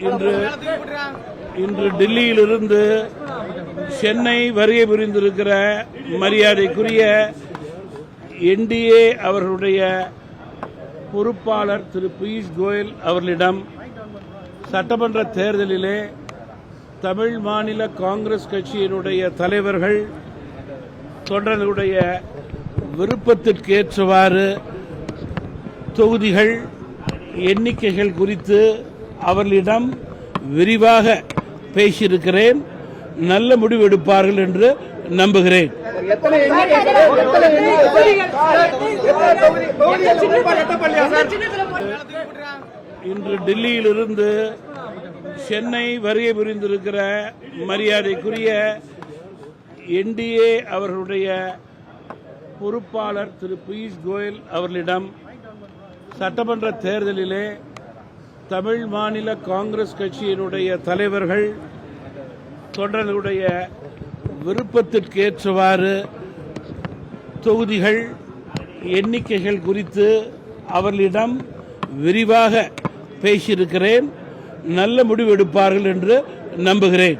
இன்று டெல்லியிலிருந்து சென்னை வருகை புரிந்திருக்கிற மரியாதைக்குரிய என்டிஏ அவர்களுடைய பொறுப்பாளர் திரு பியூஷ் கோயல் அவர்களிடம் சட்டமன்ற தேர்தலிலே தமிழ் மாநில காங்கிரஸ் கட்சியினுடைய தலைவர்கள் தொண்டர்களுடைய விருப்பத்திற்கேற்றவாறு தொகுதிகள் எண்ணிக்கைகள் குறித்து அவர்களிடம் விரிவாக பேசியிருக்கிறேன். நல்ல முடிவு எடுப்பார்கள் என்று நம்புகிறேன். இன்று டெல்லியிலிருந்து சென்னை வருகை புரிந்திருக்கிற மரியாதைக்குரிய என்டிஏ அவர்களுடைய பொறுப்பாளர் திரு பியூஷ் கோயல் அவர்களிடம் சட்டமன்ற தேர்தலிலே தமிழ் மாநில காங்கிரஸ் கட்சியினுடைய தலைவர்கள் தொண்டர்களுடைய விருப்பத்திற்கேற்றவாறு தொகுதிகள் எண்ணிக்கைகள் குறித்து அவர்களிடம் விரிவாக பேசியிருக்கிறேன். நல்ல முடிவு எடுப்பார்கள் என்று நம்புகிறேன்.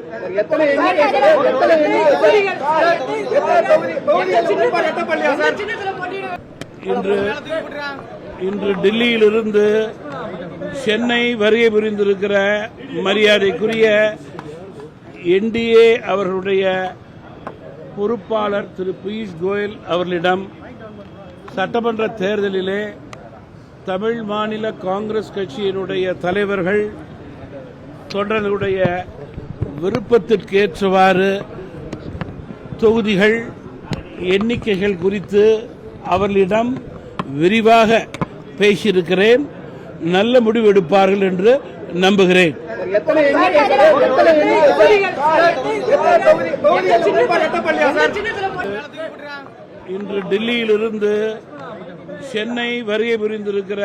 இன்று டெல்லியிலிருந்து சென்னை வருகை புரிந்திருக்கிற மரியாதைக்குரிய என்டிஏ அவர்களுடைய பொறுப்பாளர் திரு பியூஷ் கோயல் அவர்களிடம் சட்டமன்ற தேர்தலிலே தமிழ் மாநில காங்கிரஸ் கட்சியினுடைய தலைவர்கள் தொண்டர்களுடைய விருப்பத்திற்கேற்றவாறு தொகுதிகள் எண்ணிக்கைகள் குறித்து அவர்களிடம் விரிவாக பேசியிருக்கிறேன். நல்ல முடிவு எடுப்பார்கள் என்று நம்புகிறேன். இன்று டெல்லியிலிருந்து சென்னை வருகை புரிந்திருக்கிற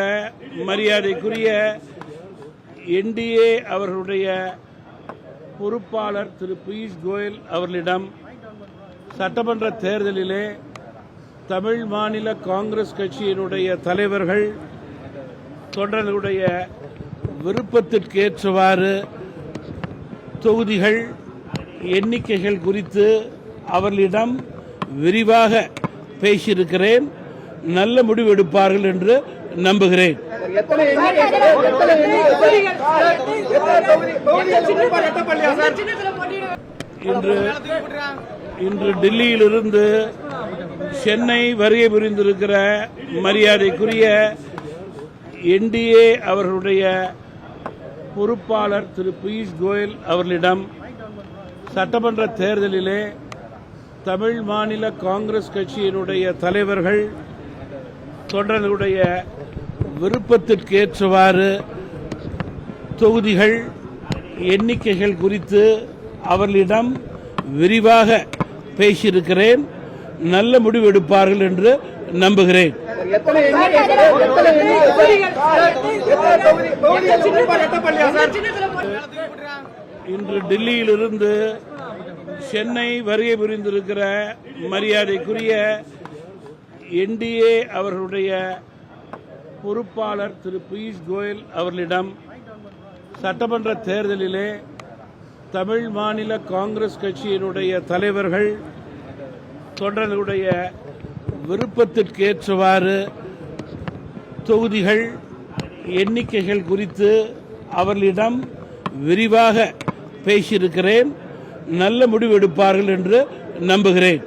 மரியாதைக்குரிய என்டிஏ அவர்களுடைய பொறுப்பாளர் திரு பியூஷ் கோயல் அவர்களிடம் சட்டமன்ற தேர்தலிலே தமிழ் மாநில காங்கிரஸ் கட்சியினுடைய தலைவர்கள் தொண்டர்களுடைய விருப்பத்திற்கேற்றவாறு தொகுதிகள் எண்ணிக்கைகள் குறித்து அவர்களிடம் விரிவாக பேசியிருக்கிறேன். நல்ல முடிவு எடுப்பார்கள் என்று நம்புகிறேன். இன்று டெல்லியிலிருந்து சென்னை வருகை புரிந்திருக்கிற மரியாதைக்குரிய என்டிஏ அவர்களுடைய பொறுப்பாளர் திரு பியூஷ் கோயல் அவர்களிடம் சட்டமன்ற தேர்தலிலே தமிழ் மாநில காங்கிரஸ் கட்சியினுடைய தலைவர்கள் தொண்டர்களுடைய விருப்பத்திற்கேற்றவாறு தொகுதிகள் எண்ணிக்கைகள் குறித்து அவர்களிடம் விரிவாக பேசியிருக்கிறேன். நல்ல முடிவு எடுப்பார்கள் என்று நம்புகிறேன். இன்று டெல்லியிலிருந்து சென்னை வருகை புரிந்திருக்கிற மரியாதைக்குரிய என்டிஏ அவர்களுடைய பொறுப்பாளர் திரு பியூஷ் கோயல் அவர்களிடம் சட்டமன்ற தேர்தலிலே தமிழ் மாநில காங்கிரஸ் கட்சியினுடைய தலைவர்கள் தொண்டர்களுடைய விருப்பத்திற்கேற்றவாறு தொகுதிகள் எண்ணிக்கைகள் குறித்து அவர்களிடம் விரிவாக பேசியிருக்கிறேன். நல்ல முடிவு எடுப்பார்கள் என்று நம்புகிறேன்.